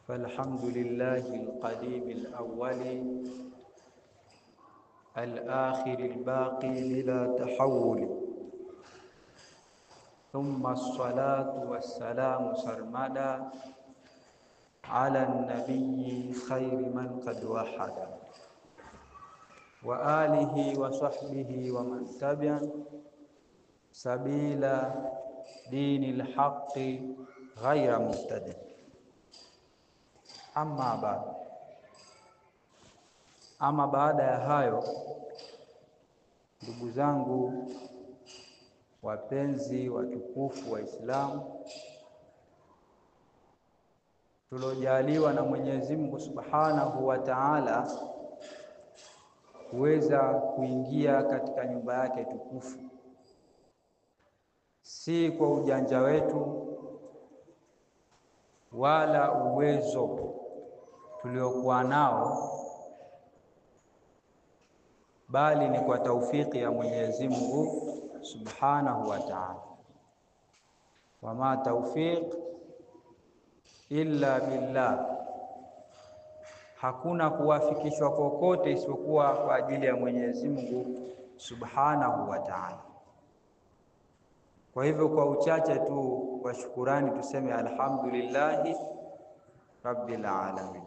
فالحمد لله القديم الأول الآخر الباقي بلا تحول، ثم الصلاة والسلام سرمدا على النبي خير من قد وحد، وآله وصحبه ومن تبع سبيل دين الحق غير مبتدع. Ama baada ya hayo, ndugu zangu wapenzi watukufu wa Islamu, tuliojaliwa na Mwenyezi Mungu Subhanahu wa Ta'ala kuweza kuingia katika nyumba yake tukufu, si kwa ujanja wetu wala uwezo tuliokuwa nao, bali ni kwa taufiki ya Mwenyezi Mungu Subhanahu wa Ta'ala. Wama taufiq illa billah, hakuna kuwafikishwa kokote isipokuwa kwa ajili ya Mwenyezi Mungu Subhanahu wa Ta'ala. Kwa hivyo kwa uchache tu kwa shukurani tuseme alhamdulillahi rabbil alamin.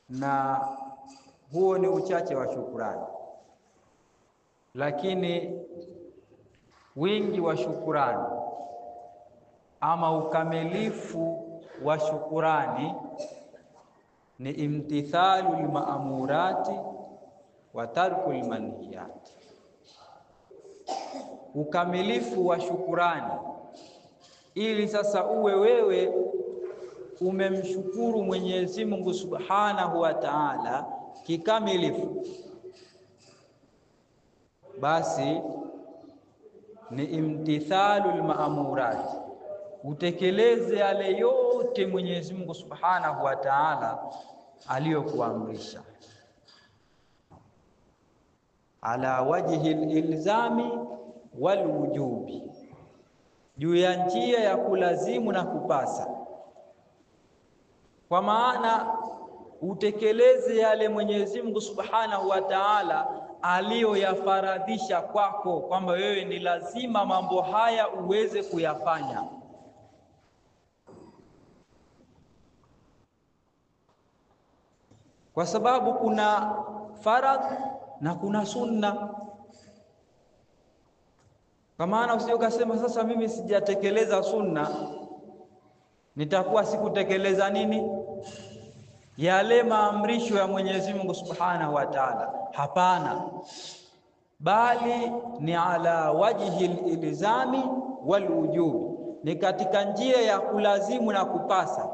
Na huo ni uchache wa shukurani, lakini wingi wa shukurani ama ukamilifu wa shukurani ni imtithalu lmaamurati wa tarku lmanhiyati. Ukamilifu wa shukurani ili sasa uwe wewe umemshukuru Mwenyezi Mungu Subhanahu wa Ta'ala kikamilifu, basi ni imtithalul maamurat, utekeleze yale yote Mwenyezi Mungu Subhanahu wa Ta'ala aliyokuamrisha, ala wajhi ilzami wal wujubi, juu ya njia ya kulazimu na kupasa. Kwa maana utekeleze yale Mwenyezi Mungu Subhanahu wa Ta'ala aliyoyafaradhisha kwako, kwamba wewe ni lazima mambo haya uweze kuyafanya. Kwa sababu kuna faradhi na kuna sunna. Kwa maana usije ukasema sasa mimi sijatekeleza sunna, nitakuwa sikutekeleza nini? Yale maamrisho ya Mwenyezi Mungu Subhanahu wa Ta'ala. Hapana, bali ni ala wajhi ilizami wal wujubi, ni katika njia ya kulazimu na kupasa,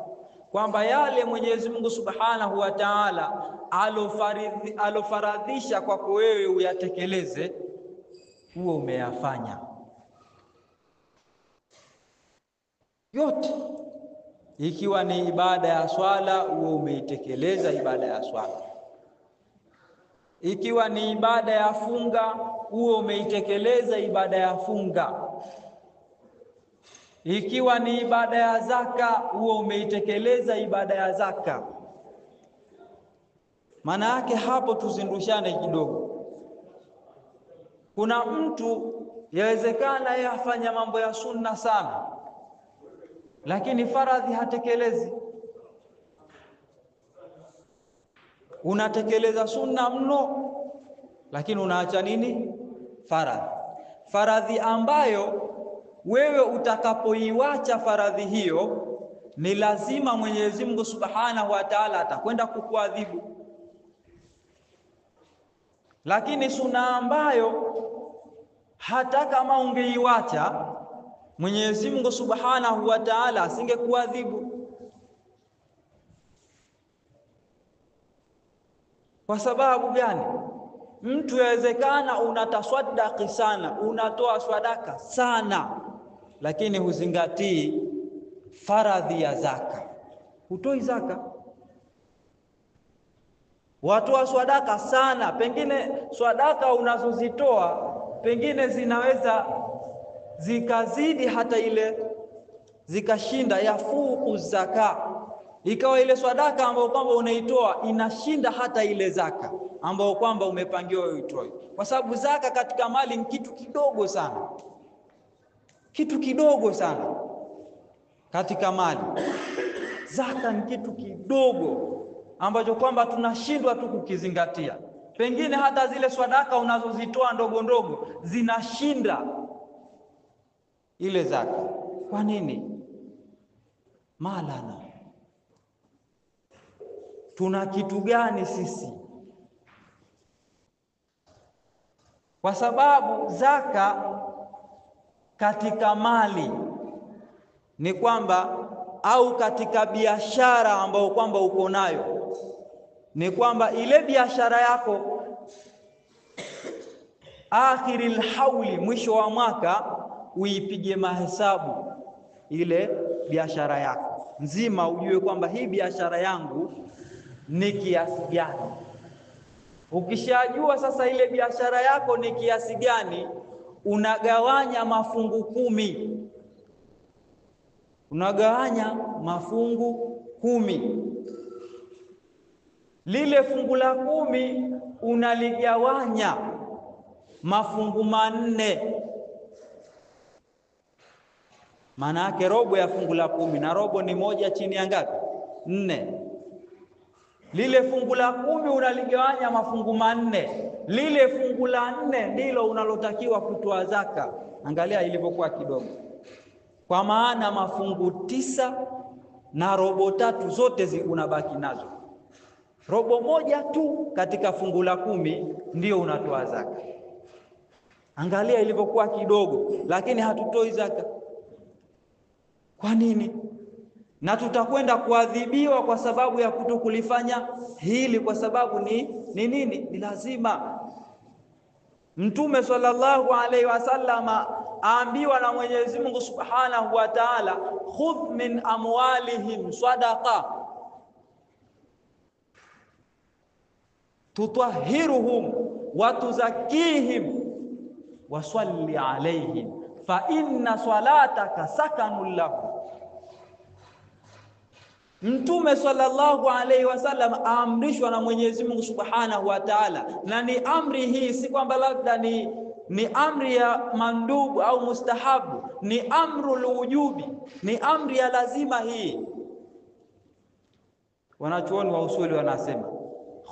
kwamba yale Mwenyezi Mungu Subhanahu wa Ta'ala alofaradhisha kwako wewe uyatekeleze, huo umeyafanya yote. Ikiwa ni ibada ya swala, huo umeitekeleza ibada ya swala. Ikiwa ni ibada ya funga, huo umeitekeleza ibada ya funga. Ikiwa ni ibada ya zaka, huo umeitekeleza ibada ya zaka. Maana yake hapo tuzindushane kidogo. Kuna mtu yawezekana yeye afanya mambo ya sunna sana, lakini faradhi hatekelezi. Unatekeleza sunna mno, lakini unaacha nini? Faradhi. Faradhi ambayo wewe utakapoiwacha faradhi hiyo, ni lazima Mwenyezi Mungu Subhanahu wa Ta'ala atakwenda kukuadhibu. Lakini sunna ambayo hata kama ungeiwacha Mwenyezi Mungu Subhanahu wa Ta'ala asingekuadhibu. Kwa sababu gani? Mtu yawezekana unataswadaki sana, unatoa swadaka sana, lakini huzingatii faradhi ya zaka, hutoi zaka. Watoa swadaka sana, pengine swadaka unazozitoa pengine zinaweza zikazidi hata ile zikashinda yafuku zaka, ikawa ile sadaka ambayo kwamba unaitoa inashinda hata ile zaka ambayo kwamba umepangiwa uitoe, kwa sababu zaka katika mali ni kitu kidogo sana, kitu kidogo sana katika mali. Zaka ni kitu kidogo ambacho kwamba tunashindwa tu kukizingatia. Pengine hata zile sadaka unazozitoa ndogo ndogo zinashinda ile zaka. Kwa nini? Malana, tuna kitu gani sisi? Kwa sababu zaka katika mali ni kwamba, au katika biashara ambayo kwamba uko nayo, ni kwamba ile biashara yako akhiril hauli, mwisho wa mwaka, uipige mahesabu ile biashara yako nzima, ujue kwamba hii biashara yangu ni kiasi gani. Ukishajua sasa ile biashara yako ni kiasi gani, unagawanya mafungu 10. Unagawanya mafungu 10. Lile fungu la 10 unaligawanya mafungu 4. Maana yake robo ya fungu la 10, na robo ni moja chini ya ngapi? 4. Lile fungu la 10 unaligawanya mafungu 4. Lile fungu la 4 ndilo unalotakiwa kutoa zaka. Angalia ilivyokuwa kidogo, kwa maana mafungu 9 na robo 3 zote unabaki nazo. Robo moja tu katika fungu la 10 ndio unatoa zaka. Angalia ilivyokuwa kidogo, lakini hatutoi zaka. Kwa nini? Na tutakwenda kuadhibiwa kwa sababu ya kutokulifanya hili, kwa sababu ni nini? Ni lazima. Mtume sallallahu alaihi wasallama aambiwa na Mwenyezi Mungu Subhanahu wa Ta'ala, khudh min amwalihim sadaqa tutahhiruhum wa tuzakihim wa salli alaihim fa inna salataka sakanun lahum. Mtume sallallahu alaihi wasallam aamrishwa na Mwenyezi Mungu Subhanahu wa Ta'ala, na ni amri hii si kwamba labda ni amri ya mandubu au mustahabu, ni amrul wujubi, ni amri ya lazima hii. Wanachuoni wa usuli wanasema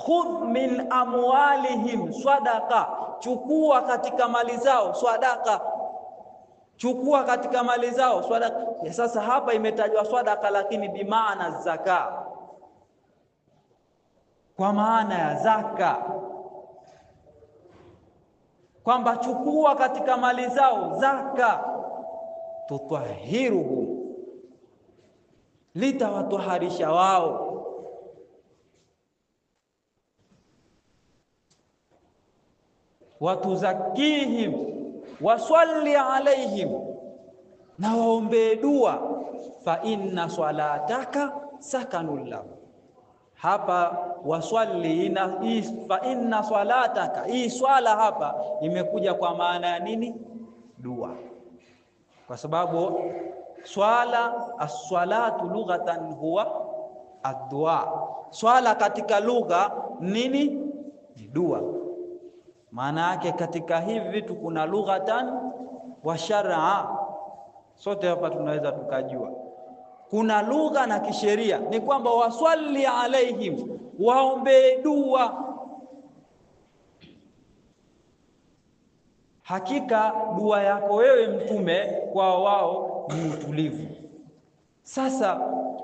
khudh min amwalihim sadaqa, chukua katika mali zao sadaqa, chukua katika mali zao sadaqa. Ya sasa hapa imetajwa sadaqa, lakini bimaana zaka, kwa maana ya zaka, kwamba chukua katika mali zao zaka, tutahhiruhum, litawatuharisha wao, watuzakihim wasalli alaihim, na waombee dua, fa inna salataka sakanul lahu. Hapa waswali fa inna salataka, hii swala hapa imekuja kwa maana ya nini? Dua, kwa sababu swala, as-salatu lughatan huwa ad-dua. Swala katika lugha nini? Ni dua. Maana yake katika hivi vitu kuna lughatan wa shar'a. Sote hapa tunaweza tukajua kuna lugha na kisheria, ni kwamba waswali alaihim, waombe dua. Hakika dua yako wewe mtume kwa wao ni utulivu. Sasa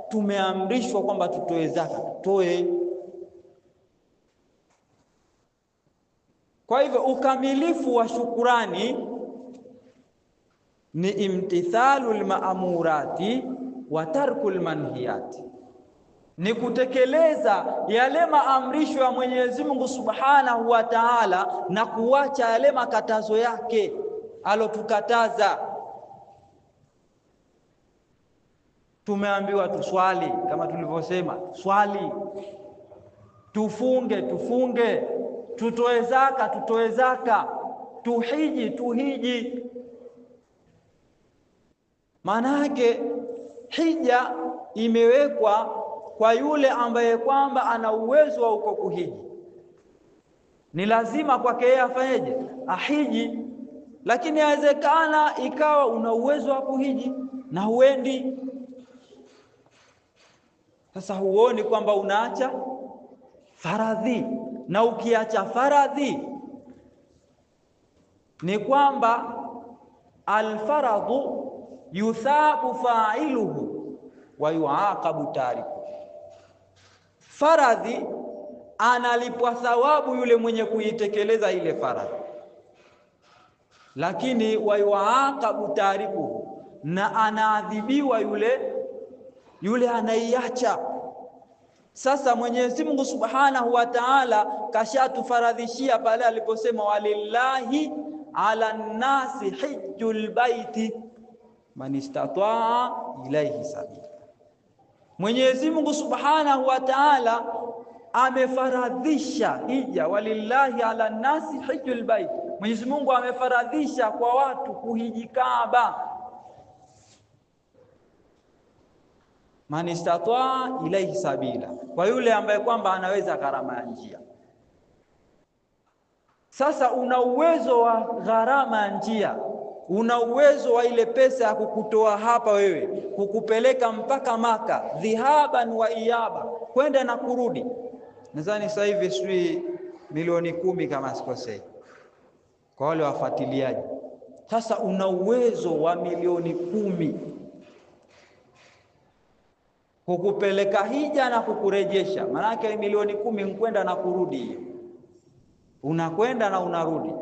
tumeamrishwa kwamba tutoe zaka, toe. Kwa hivyo ukamilifu wa shukurani ni imtithalul maamurati wa tarkul manhiyati, ni kutekeleza yale maamrisho ya Mwenyezi Mungu Subhanahu wa Ta'ala na kuacha yale makatazo yake alotukataza. Tumeambiwa tuswali, kama tulivyosema, swali, tufunge, tutoe zaka, tuhiji. Maana yake hija imewekwa kwa yule ambaye kwamba ana uwezo wa uko kuhiji. Ni lazima kwake yeye afanyeje? Ahiji. Lakini inawezekana ikawa una uwezo wa kuhiji na huendi. Sasa huoni kwamba unaacha faradhi? Na ukiacha faradhi ni kwamba alfaradhu yuthabu fa'iluhu wa yuaqabu tariku. Faradhi analipwa thawabu yule mwenye kuitekeleza ile faradhi, lakini wa yuaqabu tariku, na anaadhibiwa yule anaiacha. Sasa Mwenyezi Mungu Subhanahu wa Ta'ala kashatufaradhishia pale aliposema walillahi ala nasi hijjul baiti man istata'a ilayhi sabila. Mwenyezi Mungu Subhanahu wa Ta'ala amefaradhisha hija, walillahi ala nasi hijjul baiti. Mwenyezi Mungu amefaradhisha kwa watu kuhiji Kaaba, man istata'a ilayhi sabila, kwa yule ambaye kwamba anaweza gharama ya njia. Sasa una uwezo wa gharama ya njia, una uwezo wa ile pesa ya kukutoa hapa wewe kukupeleka mpaka Maka, dhihaban wa iyaba, kwenda na kurudi. Nadhani sasa hivi sijui milioni 10 kama sikosei kwa wale wafuatiliaji. Sasa una uwezo wa milioni 10 kukupeleka hija na kukurejesha. Maana yake milioni 10 mkwenda na kurudi hiyo. Unakwenda na unarudi.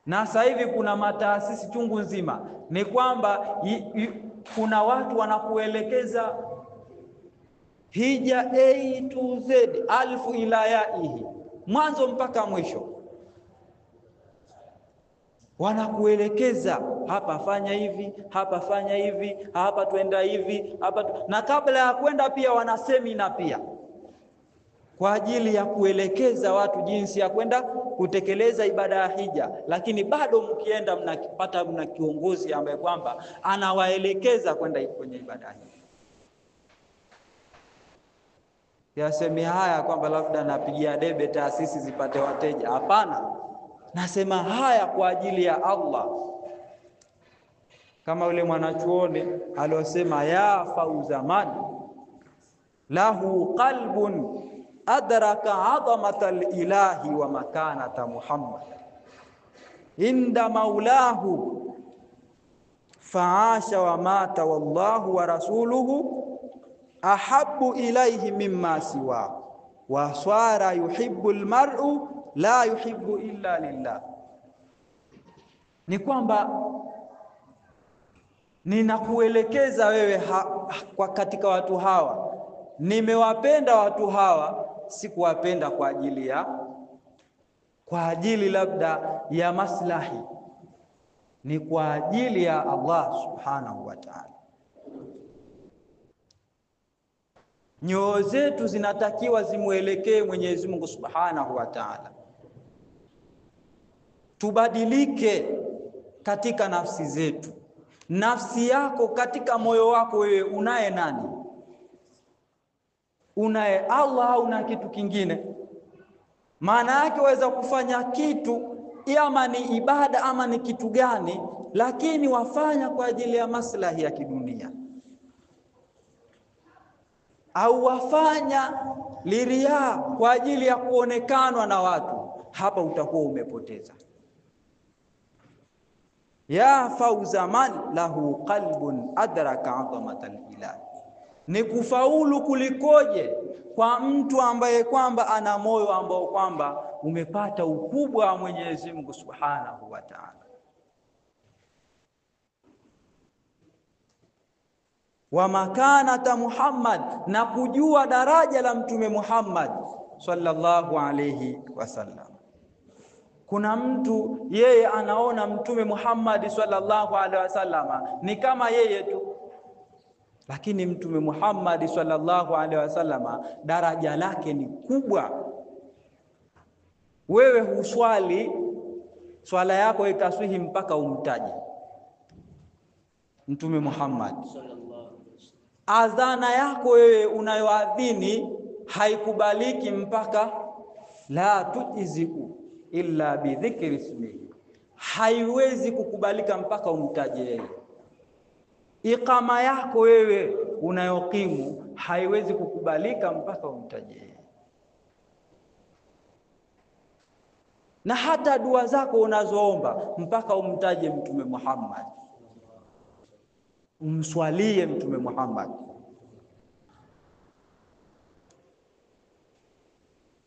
Na sasa hivi kuna mataasisi chungu nzima, ni kwamba kuna watu wanakuelekeza hija A to Z, alfu ila yaihi, mwanzo mpaka mwisho. Wanakuelekeza hapa fanya hivi, hapa fanya hivi, hapa twenda hivi, hapa na kabla ya kwenda pia wana semina pia kwa ajili ya kuelekeza watu jinsi ya kwenda kutekeleza ibada ya hija. Lakini bado mkienda mna kiongozi ambaye kwamba anawaelekeza kwenda kwenye ibada hii. Yasemi haya kwamba labda napigia debe taasisi zipate wateja, hapana. Nasema haya kwa ajili ya Allah, kama yule mwanachuoni aliyosema ya fauzaman lahu qalbun adraka 'azamatal ilahi wa makanata Muhammad inda maulahu fa'asha wa mata wallahu wa rasuluhu ahabbu ilayhi mimma siwa wa swara yuhibbu almar'u la yuhibbu illa lillah. Ni kwamba ninakuelekeza wewe kwa katika watu hawa, nimewapenda watu hawa, sikuwapenda kwa ajili labda ya maslahi, ni kwa ajili ya Allah subhanahu wa ta'ala. Nyoyo zetu zinatakiwa zimuelekee Mwenyezi Mungu Subhanahu wa Ta'ala. Tubadilike katika nafsi zetu. Nafsi yako, katika moyo wako wewe unaye nani? Unaye Allah au una kitu kingine? Maana yake waweza kufanya kitu ama ni ibada ama ni kitu gani, lakini wafanya kwa ajili ya maslahi ya kidunia, au wafanya liria kwa ajili ya kuonekanwa na watu. Hapa utakuwa umepoteza. Ya fauza man lahu qalbun adraka 'azamatal ilahi, ni kufaulu kulikoje kwa mtu ambaye kwamba ana moyo ambao kwamba umepata ukubwa wa Mwenyezi Mungu Subhanahu wa Ta'ala. Wa makanata Muhammad, na kujua daraja la mtume Muhammad sallallahu alayhi wasallam. Kuna mtu yeye anaona mtume Muhammad sallallahu alaihi wasallama ni kama yeye tu, lakini mtume Muhammad sallallahu alaihi wasallama daraja lake ni kubwa. Wewe huswali swala yako ikaswihi mpaka umtaje, Mtume Muhammad. Adhana yako wewe unayoadhini haikubaliki mpaka la tujiziku illa bidhikri ismihi, haiwezi kukubalika mpaka umtaje yeye. Iqama yako wewe unayokimu haiwezi kukubalika mpaka umtaje yeye. Na hata dua zako unazoomba mpaka umtaje Mtume Muhammad, umswalie Mtume Muhammad.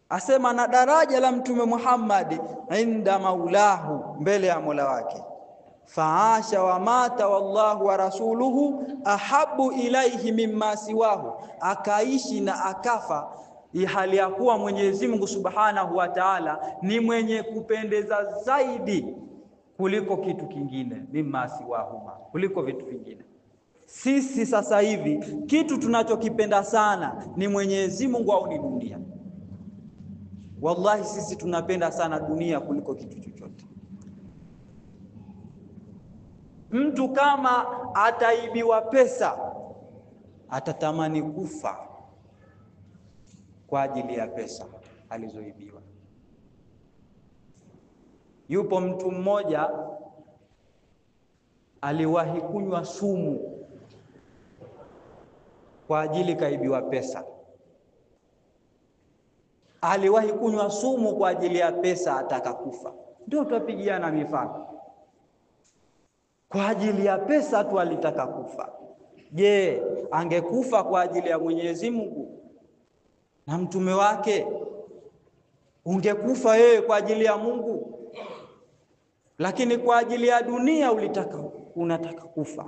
Asema na daraja la Mtume Muhammad inda maulahu, mbele ya Mola wake. Faasha wa mata wallahu wa rasuluhu ahabu ilaihi mimma siwahu, akaishi na akafa hali ya kuwa Mwenyezi Mungu Subhanahu wa Ta'ala ni mwenye kupendeza zaidi kuliko kitu kingine, mimma siwahuma, kuliko vitu vingine. Sisi sasa hivi kitu tunachokipenda sana ni Mwenyezi Mungu au ni dunia? Wallahi sisi tunapenda sana dunia kuliko kitu chochote. Mtu kama ataibiwa pesa atatamani kufa kwa ajili ya pesa alizoibiwa. Yupo mtu mmoja aliwahi kunywa sumu kwa ajili kaibiwa pesa. Aliwahi kunywa sumu kwa ajili ya pesa, atakakufa. Ndio tupigiana mifano. Kwa ajili ya pesa tu alitaka kufa. Je, angekufa kwa ajili ya Mwenyezi Mungu na mtume wake? Ungekufa wewe kwa ajili ya Mungu? Lakini kwa ajili ya dunia unataka kufa.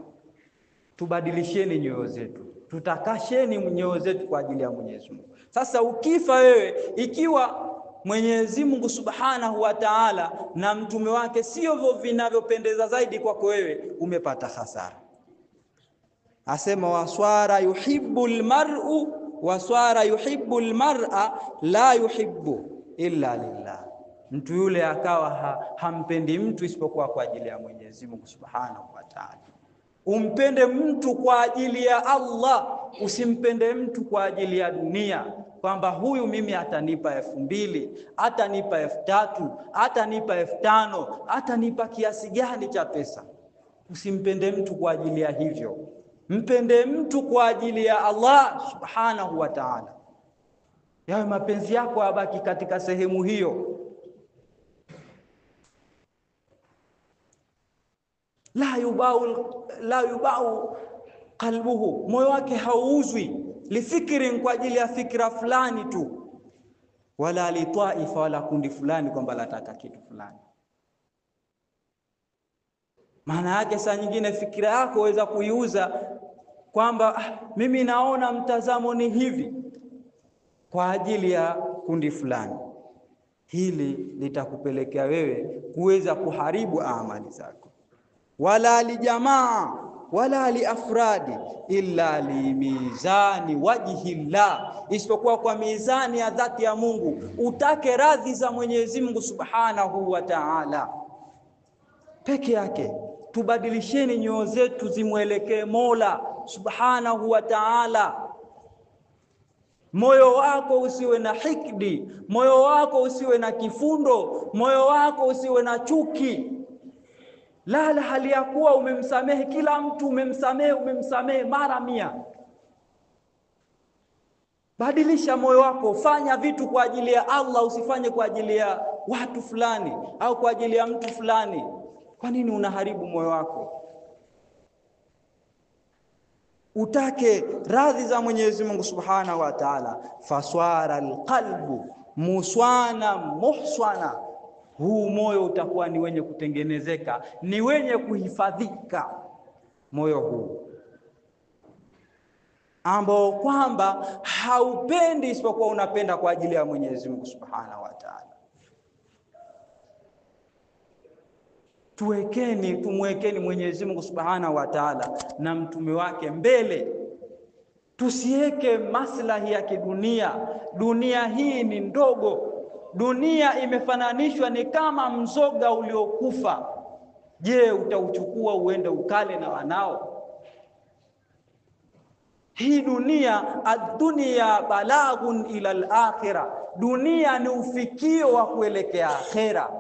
Tubadilisheni nyoyo zetu, tutakasheni nyoyo zetu kwa ajili ya Mwenyezi Mungu. Sasa ukifa wewe, ikiwa Mwenyezi Mungu Subhanahu wa Ta'ala na mtume wake sio vinavyopendeza zaidi kwako wewe, umepata hasara. Asema waswara yuhibbul mar'u waswara yuhibbul mar'a la yuhibbu illa lillah, mtu yule akawa hampendi mtu isipokuwa kwa ajili ya Mwenyezi Mungu Subhanahu wa Ta'ala. Umpende mtu kwa ajili ya Allah, usimpende mtu kwa ajili ya dunia, kwamba huyu mimi atanipa 2000, atanipa 3000, atanipa 5000, atanipa kiasi gani cha pesa. Usimpende mtu kwa ajili ya hivyo, mpende mtu kwa ajili ya Allah Subhanahu wa Ta'ala. Yawe mapenzi yako abaki katika sehemu hiyo. La yubau qalbuhu, moyo wake hauuzwi lifikiri, kwa ajili ya fikra fulani tu, wala litaifa, wala kundi fulani kwamba lataka kitu fulani. Maana yake saa nyingine fikira yako waweza kuiuza kwamba mimi naona mtazamo ni hivi kwa ajili ya kundi fulani. Hili litakupelekea wewe kuweza kuharibu amali zako. Wala lijamaa wala liafradi illa limizani wajhillah, isipokuwa kwa mizani ya dhati ya Mungu, utake radhi za Mwenyezi Mungu Subhanahu wa Ta'ala peke yake. Tubadilisheni nyoyo zetu zimwelekee Mola Subhanahu wa Ta'ala. Moyo wako usiwe na hikdi, moyo wako usiwe na kifundo, moyo wako usiwe na chuki. La hali ya kuwa umemsamehe kila mtu, umemsamehe mara 100. Badilisha moyo wako, fanya vitu kwa ajili ya Allah, usifanye kwa ajili ya watu fulani au kwa ajili ya mtu fulani. Kwa nini unaharibu moyo wako? Utake radhi za Mwenyezi Mungu Subhanahu wa Ta'ala. Faswara alqalbu muswana muhswana, huu moyo utakuwa ni wenye kutengenezeka, ni wenye kuhifadhika. Moyo huu ambao kwamba haupendi isipokuwa unapenda kwa ajili ya Mwenyezi Mungu Subhanahu wa Ta'ala. Tumwekeni Mwenyezi Mungu Subhanahu wa Ta'ala na mtume wake mbele. Tusiweke maslahi ya kidunia. Dunia hii ni ndogo. Dunia imefananishwa ni kama mzoga uliokufa. Je, utauchukua uende ukale na wanao? Hii dunia, ad-dunya balaghun ila al-akhirah, dunia ni ufikio wa kuelekea akhera.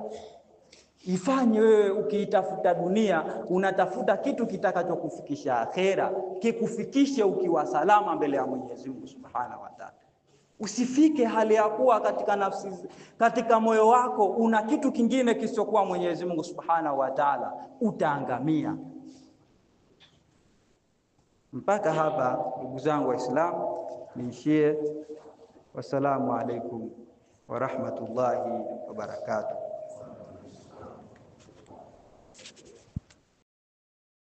Ifanye wewe ukiitafuta dunia, unatafuta kitu kitakachokufikisha akhera, kikufikishe ukiwa salama mbele ya Mwenyezi Mungu Subhanahu wa Ta'ala. Usifike hali ya kuwa katika moyo wako una kitu kingine kisichokuwa Mwenyezi Mungu Subhanahu wa Ta'ala, utaangamia. Mpaka hapa ndugu zangu Waislamu, niishie. Wassalamu alaikum wa rahmatullahi wa barakatuh.